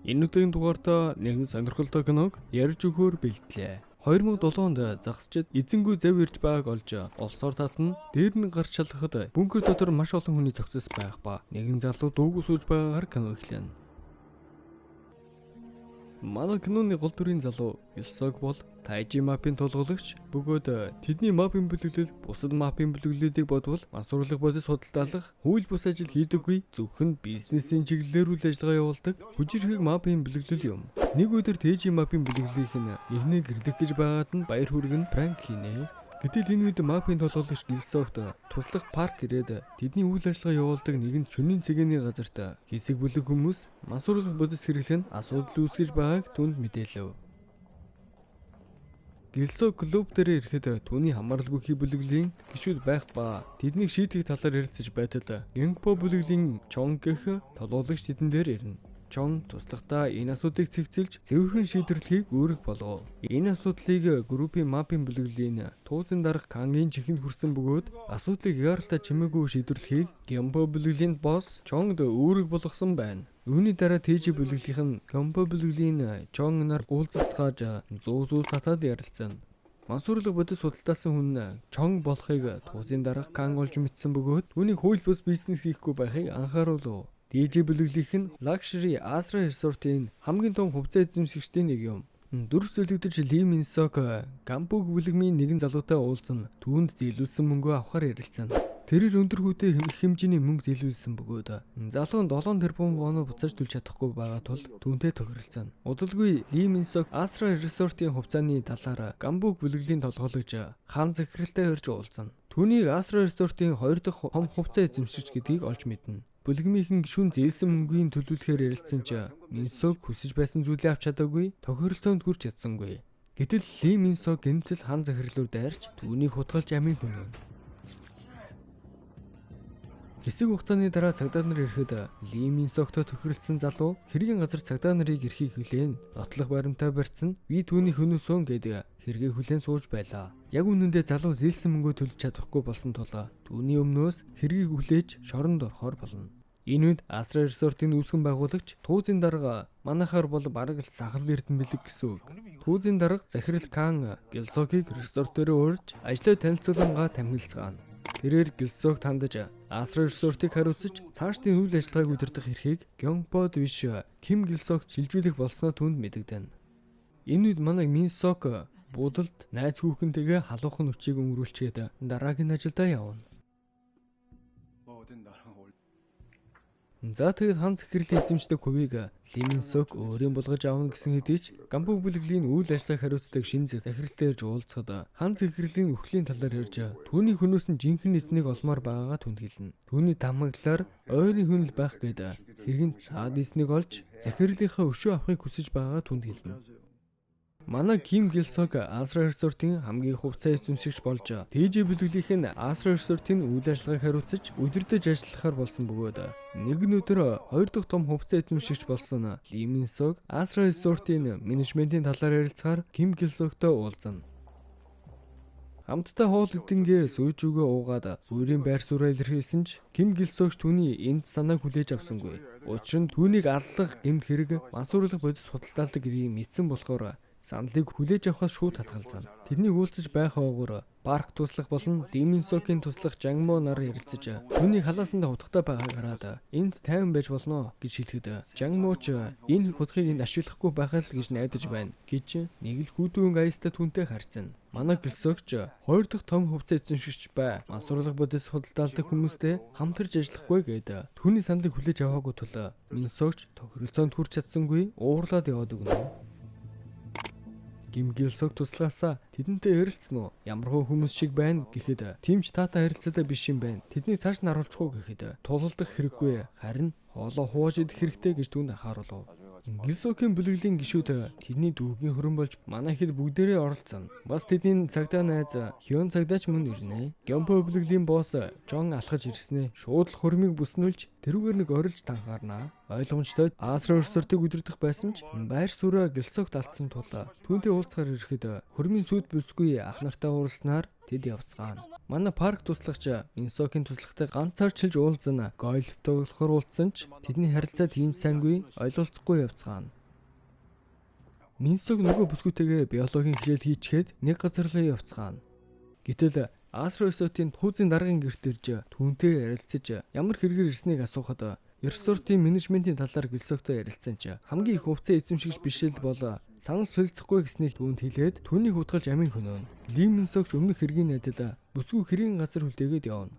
Энэ үеийн дугаартаа нэгэн сонирхолтой киног ярьж өгөхөөр бэлдлээ. 2007 онд загасчид эзэнгүй зав ирж байгааг олж олсоор татна дээр нь гарч шалгахад бункер дотор маш олон хүний зохицос байх ба нэгэн залуу дууг сууж байгаагаар кино эхлэнэ. Манай киноны гол дүрийн залуу Гилсог бол Тайжи мапын тулгуулагч бөгөөд тэдний мапын бүлэглэл бусад мапын бүлэглэлүүдийг бодвол мансуурлах бодис судалдаалах хууль бус ажил хийдэггүй зөвхөн бизнесийн чиглэлээр үйл ажиллагаа явуулдаг хүчирхэг мапын бүлэглэл юм. Нэг өдөр Тайжи мапын бүлэглэлийнх нь нэгнийг гэрлэх гэж байгаад нь баяр хүргэн пранк хийнэ. Гэтэл энэ үед мапын толгойлогч Гилсогт туслах парк ирээд тэдний үйл ажиллагаа явуулдаг нэгэн шөнийн цэгийн газарт хэсэг бүлэг хүмүүс мансуурлах бодис хэрэглэн асуудал үүсгэж байгааг түнд мэдээлв. Гилсог клуб дээр ирэхэд түүний хамаарал бүхий бүлэглэлийн гишүүд байх ба тэднийг шийдэх талаар ярилцаж байтал Гэнгпо бүлэглэлийн Чонг гэх толгойлогч тэдэн дээр ирнэ. Чон туслахтаа энэ асуудыг цэгцэлж зөвхөн шийдвэрлэхийг үүрэг болгов. Энэ асуудлыг группийн мапын бүлэглэлийн туузын дарга Кангийн чихэнд хүрсэн бөгөөд асуудлыг яаралтай чимээгүй шийдвэрлэхийг Гэнгпо бүлэглэлийн босс Чонгд үүрэг болгосон байна. Үүний дараа Тайжи бүлэглийнх нь Гэнгпо бүлэглэлийн Чонг нар уулзцгааж зүүн татаад ярилцсан. Мансуурлах бодис судалдаасан хүн Чонг болохыг туузын дарга Кан олж мэдсэн бөгөөд түүний хууль бус бизнес хийхгүй байхыг анхааруулв. Тайжи бүлэглийнх нь Luxury Asra Resort-ийн хамгийн том хувьцаа эзэмшигчдийн нэг юм. Дөрөв зөвлөгдөж Ли Минсок Гамбуг бүлэгмийн нэгэн залуутай уулзсан түүнд зээлүүлсэн мөнгөө авахар ярилцсан. Тэрээр өндөр хүүтэй хэмжээний мөнгө зээлүүлсэн бөгөөд залуу нь 7 тэрбум вон буцааж төлж чадахгүй байгаа тул түүнтэй тохиролцсон. Удалгүй Ли Минсок Asra Resort-ийн хувьцааны талаар Гамбуг бүлэглэлийн толгойлогч Хан захиралтай ирж уулзсан. Түүнийг Asra Resort-ийн 2 дахь том хувьцаа эзэмшигч гэдгийг олж мэднэ. Бүлэгмийнхэн гишүүн зээлсэн мөнгөний төлөвлөхөөр ярилцсан ч Минсок хүсэж байсан зүйлээ авч чадаагүй, тохиролцоонд хүрч чадсангүй. Гэтэл Ли Минсок гэнэтэл хан захирлуур дайрч түүнийг хутгалж амийн хүнэн. Хэсэг хугацааны дараа цагдаа нар ирэхэд Ли Минсоктой тохиролцсон залуу хэргийн газар цагдаа нарыг ирэхийг хүлээн нотлох баримтаа барьсан. Би түүний хөнөөсөн гэдэг хэрэгээ хүлээн сууж байлаа. Яг үнэндээ залуу зээлсэн мөнгөө төлж чадахгүй болсон тул түүний өмнөөс хэргийг хүлээж шоронд орохоор болно. Энэ үед Asra Resort-ийн үүсгэн байгуулагч туузын дарга манайхаар бол бараг л сахал эрдэн бэлэг гэсэн үг. Туузын дарга захирал Кан Гилсогийг resort дээр уурж ажлаа танилцуулангаа тамхилцгаана. Тэрээр Гилсог тандаж Asra Resort-ыг хариуцаж цаашдын үйл ажиллагааг удирдах эрхийг Гэнгпод биш Ким Гилсогт шилжүүлэх болсноо түнд мэдэгдэнэ. Энэ үед манай Минсок будалд найз хүүхэнтэйгээ халуухан өчийг өнгөрүүлчихэд дараагийн ажилдаа явна. За тэгээд хан захирлын эзэмшдэг хувийг Ли Минсок өөрийн болгож авна гэсэн хэдий ч Гамбуг бүлэглэлийн үйл ажиллагааг хариуцдаг шинэ захиралтай ирж уулзахад хан захирлын өхлийн талаар ярьж түүний хөнөөс нь жинхэнэ эзнийг олмоор байгаагаа түнд хэлнэ. Түүний тамгаглалаар ойрын хүнэл байх гээд хэргийн шаад эзнийг олж захирлынхаа өшөө авахыг хүсэж байгаагаа түнд хэлнэ. Манай Ким Гилсог Asra Resort-ийн хамгийн хувьцаа эзэмшигч болж Тайжи бүлэглийнх нь Asra Resort-ийн үйл ажиллагааг хариуцаж удирдах ажиллахаар болсон бөгөөд нэгэн өдөр 2 дахь том хувьцаа эзэмшигч болсон Ли Минсок Asra Resort-ийн менежментийн талаар ярилцахаар Ким Гилсогтой уулзна. Хамтдаа хоол идэнгээ сүйж өгөө уугаад өөрийн байр сууриа илэрхийлсэн ч Ким Гилсогч түүний энд санааг хүлээж авсангүй. Учир нь түүнийг аллах гэмт хэрэг мансуурлах бодис судалдаалдаг гэдгийг мэдсэн болохоор саналыг хүлээж авахаас шууд татгалзана. Тэднийг уулзаж байхаа уугуур парк туслах болон Ли Минсокийн туслах Жангмо нар ярилцаж түүнийг халаасанд хутгатай байгааг хараад энд тайван байж болно гэж хэлэхэд Жангмо ч энэ хутгийг энд ашиглахгүй байхаа л гэж найдаж байна гэж нэг л хүүтүүн аястай түүнтэй харьцана. Манай Гилсогч 2 дахь том хувьцаа эзэмшигч бай мансуурлах бодис судалдаалдаг хүмүүстэй хамтарч ажиллахгүй гээд түүний саналыг хүлээж аваагүй тул Минсокч тохиролцоонд хүрч чадсангүй уурлаад яваад өгнө. Ким Гилсог туслаасаа тэдэнтэй ярилцсан уу? Ямархуу хүмүүс шиг байна гэхэд тимч таатай харилцаатай биш юм байна. Тэдний цааш нь харуулчихгүй гэхэд тулалдах хэрэггүй харин хоолоо хувааж идэх хэрэгтэй гэж түүнд анхааруулв. Гилсогийн бүлэглэлийн гишүүд тэдний дүүгийн хөрөн болж манай хэд бүгдээрээ оролцсон. Бас тэдний цагдаа найз Хён цагдаач мөн ирнэ. Гэнгпо бүлэглэлийн босс Чон алхаж ирснэ. Шууд л хөрмийг бүснүүлж тэрүүгээр нэг орилж танхаарнаа. Ойлгомжтой Asra Resort-ыг удирдах байсан ч байр сууриа Гилсогт алдсан тул түүнтэй уулзахаар ирэхэд хөрмийн сүд бүсгүй ах нартай уулзнаар тэд явцгаана. Манай парк туслагч Минсокийн туслагтай ганцаар чилж уулзсан гольф тоглохоор уулзсан ч тэдний харилцаа тийм сайнгүй ойлголцохгүй явцгаана. Минсок нөгөө бүсгүйтэйгээ биологийн хичээл хийчихэд нэг газар л явцгаана. Гэтэл Астроисотын түүзийн даргын гэрт ирж түүнтэй ярилцаж ямар хэрэгээр ирснийг асуухад ресортын менежментийн талаар Гилсоктой ярилцсан ч хамгийн их хувцас эзэмшигч биш л бол санал солилцохгүй гэснийг түүнд хэлээд түүнийг хутгалж амин хөнөөн. Ли Минсокч өмнөх хэргийн найдал бүсгүй хэргийн газар хүлээгээд явна.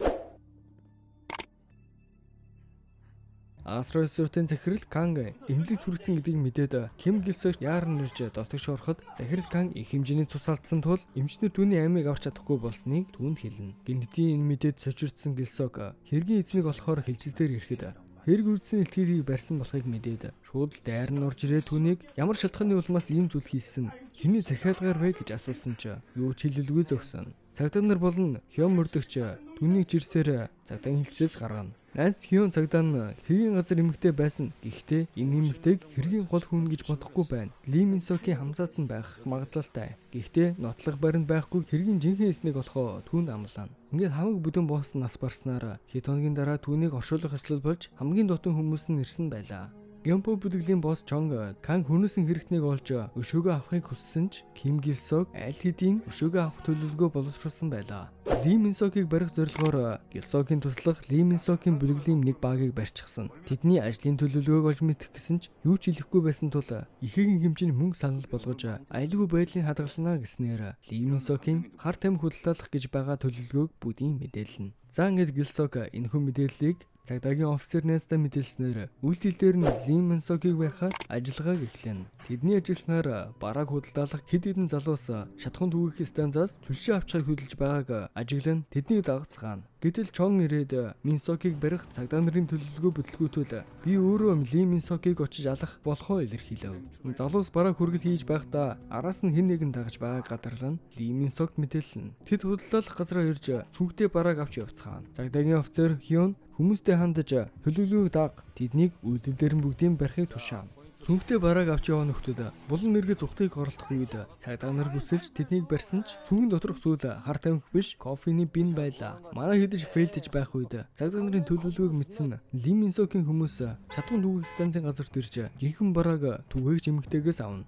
Астроисотын захирал Канг эмнэлэг түргсэн гэдгийг мэдээд Ким Гилсок яаран нэрж дотогш ороход захирал Канг их хэмжээний цус алдсан тул эмчнэр түүний амийг авч чадахгүй болсныг түүнд хэлнэ. Гэнэтийн энэ мэдээд сочирдсан Гилсок хэргийн эзнийг болохоор хилжилтээр ирэхэд хэрэг үйлдсэн илтгэрийг барьсан болохыг мэдээд шууд л дайр нь орж ирээд түүнийг ямар шалтгааны улмаас ийм зүйл хийсэн хэний захиалгаар вэ гэж асуусан ч юу ч хэлэлгүй зогсоно. Цагдаа нар болон Хён мөрдөгч түүнийг жирсээр цагдаа хилцээс гаргана. Найз Хён цагдаа нь хэргийн газар эмэгтэй байсан. Гэхдээ энэ эмэгтэйг хэргийн гол хүн гэж бодохгүй байна. Ли Минсокийн хамсаат нь байх магадлалтай. Гэхдээ нотлох баринд байхгүй хэргийн жинхэнэ эснийг олохоо түүнд амлана. Ингээд хамаг бүдүүн босс нас барснаар хэд хоногийн дараа түүнийг оршуулах ажил болж хамгийн дотн хүмүүс нь ирсэн байлаа. Гэмпо бүлэглийн босс Чонг Канг хүнээсэн хэрэгтнийг олж өшөөгөө авахыг хүссэн ч Ким Гилсок аль хэдийн өшөөгөө авах төлөвлөгөө боловсруулсан байлаа. Ли Минсокийг барих зорилгоор Гилсокийн туслах Ли Минсокийн бүлэглийн нэг багийг барьчихсан. Тэдний ажлын төлөвлөгөөг олж мэдэх гэсэн ч юу ч хэлэхгүй байсан тул ихээгийн хэмжээний мөнгө санал болгож аюулгүй байдлыг хадгална гэснээр Ли Минсокийн хар тамхи худалдаалах гэж байгаа төлөвлөгөөг бүгдийг мэдээлнэ. За ингээд Гилсок энэхүү мэдээллийг цагдаагийн офицер найздаа мэдээлснээр үйлдэл дээр нь Ли Минсокийг барихаар ажиллагааг эхлэнэ. Тэдний ажилласнаар барааг худалдаалах хэд хэдэн залуус шатхуун түгээх станцаас түлшээ авчхыг хөдөлж байгааг ажиглан тэднийг дагацгаана. Гэтэл Чон ирээд Минсокийг барих цагдаа нарын төлөвлөгөө бүтлгүүтвэл би өөрөө Ли Минсокийг очиж алах болохоо илэрхийлэв. Залуус барааг хүргэл хийж байхдаа араас нь хэн нэгэн дагаж байгааг гадарлан Ли Минсокт мэдээлнэ. Тэд худалдаалах газараа ирж цүнхтэй барааг авч явцгаана. Цагдаагийн офицер Хён хүмүүстэй хандаж төлөвлөгөөг даг тэднийг үйлдэлээр нь бүгдийг барихыг тушаана. Цүнхтэй барааг авч яваа нөхдүүд булан нэргээ зүхтийг орлох үед цагдаа нар бүсэлж тэднийг барьсан ч цүнхэн доторх зүйл хар тамхи биш кофений бин байлаа. Манай хэдэж фейлдэж байх үед цагдаа нарын төлөвлөгөөг мэдсэн Ли Минсокийн хүмүүс шатхуун түгээх станцын газарт ирж жинхэнэ барааг түгээгч эмэгтэйгээс авна.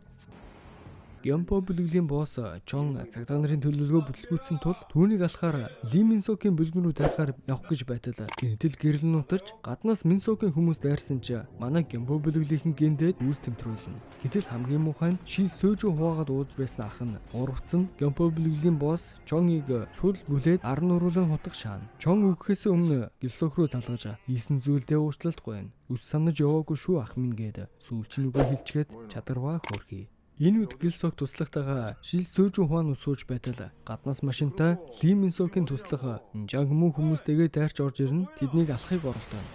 Гэмпо бүлэглийн босс Чон цагдаа нарын төлөвлөгөө бүтлгүүцсэн тул түүнийг алахаар Ли Минсокийн бүлгэн рүү дайрахаар явах гэж байтал гэнэтэл гэрэл нутарч гаднаас Минсокийн хүмүүс дайрсан ч манай Гэмпо бүлэглийнхэн гиндээд үүс тэмтрүүлнэ. Гэтэл хамгийн муухай нь шил сөөжөө хуваагаад ууж байсан ах нь урвцсан Гэмпо бүлэгллийн босс Чонгийг шууд бүлээд ар нуруулан хутгах шаана. Чон өгөхөөс өмнө Гилсок руу залгаж хийсэн зүйлдээ уучлалтгүй. Үс санаж яваагүй шүү ах минь гээд сүүлчийн үгээ хэлчихэд чадарваа хөөрхий. Энэ үед Гилсок туслагтайгаа шил сөөжөө хуан усууж байтал гаднаас машинтай Ли Минсокийн туслах Жангмү хүмүүстэйгээ дайрч орж ирнэ. Тэднийг алахыг оролдоно.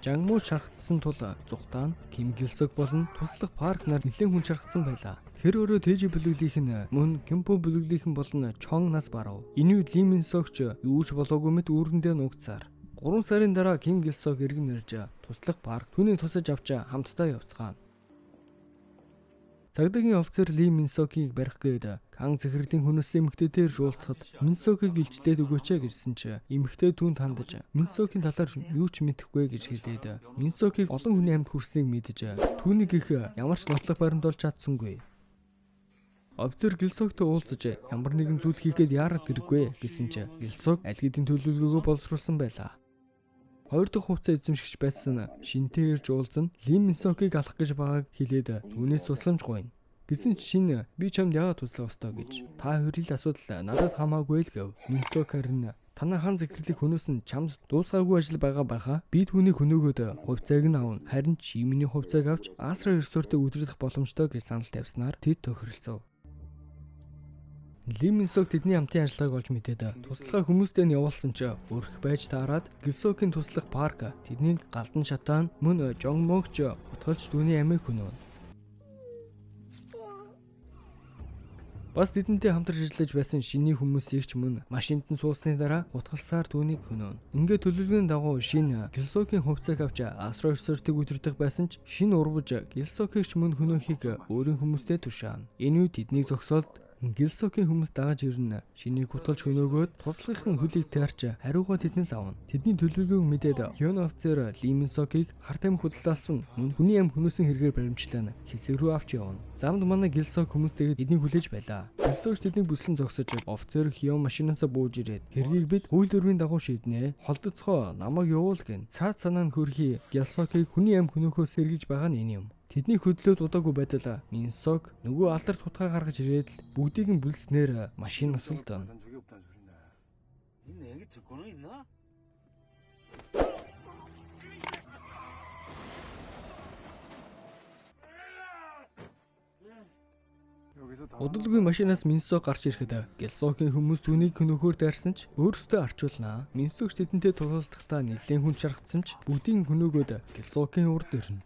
Жангмү шархтсан тул зүхтаан Ким Гилсок болон туслах парк нар нэлээд хүн шархтсан байлаа. Тэр өөрөө Тэжи бүлэглийнх нь мөн Гэмпо бүлэглийнхэн болон Чон нас барав. Энэ үед Ли Минсокч юу ч болоогүй мэт үүрэндээ нуугцаар 3 сарын дараа Ким Гилсок иргэн ирж туслах парк түүнийг тусаж авч хамтдаа явцгаана. Цагдаагийн офицер Ли Минсокийг барих гээд Канг захирлын хүнээс эмэгтэйгээр жуулцахад Минсокийг илчлээд өгөөч гэжсэн ч эмэгтэй түүнд хандаж Минсокийн талаар юу ч мэдэхгүй гэж хэлээд Минсокийг олон хүний амьд хүрснийг мэдэж түүнийг их ямар ч нотлох баримт олж чадсангүй. Офицер Гилсоктой уулзаж ямар нэгэн зүйл хийхэд яарад хэрэггүй гэсэн ч Гилсок аль хэдийн төлөвлөгөөгөө боловсруулсан байлаа. Хоёр дахь хувцас эзэмшигч байсан шинтэй ирж уулзсан Ли Минсокийг алах гэж байгааг хэлээд түүнээс тусламж гуйна. Гэсэн ч шин би чамд яагаад туслах ёстой гэж та хоёрын асуудал надад хамаагүй л гэв. Минсок харин танай хан захирлыг хөнөөс нь чамд дуусгаагүй ажил байгаа байхаа би түүнийг хөнөөгөөд хувьцааг нь авна. Харин чи миний хувьцааг авч Астра ресортыг удирдах боломжтой гэж санал тавьснаар тэд тохиролцов. Ли Минсок тэдний хамтын ажиллагааг олж мэдээд туслахаа хүмүүстэй нь явуулсан ч өрх байж таарад Гилсокийн туслах парк тэднийг галдан шатаан мөн Жонгмогч утгалж түүний амийг хөнөв. Бас тэдэнтэй хамтарч ажиллаж байсан шиний хүмүүсийг ч мөн машинд нь суусны дараа утгалсаар түүнийг хөнөв. Ингээд төлөвлөгөөний дагуу шинэ Гилсокийн хувьцааг авч Астра ресортыг удирдах байсан ч шинэ урвж Гилсокийг ч мөн хөнөөхийг өөрийн хүмүүстэй тушаана. Энэ үед тэднийг зогсоолд Гилсокийн хүмүүс дагаж ирнэ. Шинийг хутгалж хөнөөгөөд туслахын хөлийг таарч хариугаа тэднээс авна. Тэдний төлөвлөгөөг мэдээд Хён офицер Ли Минсокийг хар тамхи худалдаасан хүний ам хүмүүсийн хэрэгээр баримтлан хэсэг рүү авч явна. Замд манай Гилсок хүмүүстэйгээ эднийг хүлээж байлаа. Гилсок тэднийг бүслэн зогсож офицер Хён машинаас бууж ирээд хэргийг бид хууль дүрмийн дагуу шийднэ. Холдоцгоо намайг явуул гэн. Цаад санаа нь хөрхий Гилсокийг хүний ам хөнөөхөөс сэргийлж байгаа нь энэ юм. Тэдний хөдлөөд удаагүй байтал Минсок нөгөө алдарт тутгаа гаргаж ирээд бүгдийг нь бүлснээр машин усалдана. Удалгүй машинаас Минсок гарч ирэхэд Гилсокийн хүмүүс түүнийг хөнөөхөөр дайрсан ч өөрсдөө арчуулнаа. Минсок тэдэнтэй тулалдахдаа нэлээд хүн шаргацсан ч бүгдийг хөнөөгөөд Гилсокийн урд ирнэ.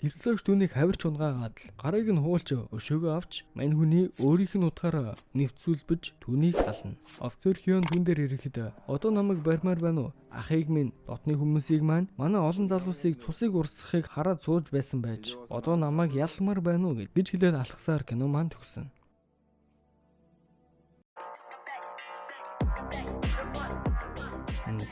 Гилсок түүнийг хавирч унгаагаад л гарыг нь хуулж өшөөгөө авч мань хүний өөрийнх нь утгаараа нэвцүүлбэж түүнийг ална. Офицер Хён түн дээр ирэхэд одоо намайг барьмаар байна уу? Ахыг минь дотны хүмүүсийг маань манай олон залуусыг цусыг урсгахыг хараад сууж байсан байж одоо намайг ялмаар байна уу гэж хэлээд алхасаар кино маань төгсөн.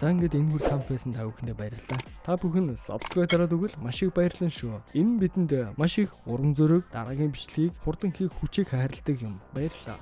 За ингээд энэ бүр тамп байсан та бүхэндээ баярлалаа. Та бүхэн subscribe дараад өгвөл маш их баярлалаа шүү. Энэ нь бидэнд маш их урам зориг, дараагийн бичлэгийг хурдан хийх хүчийг хайрладаг юм. Баярлалаа.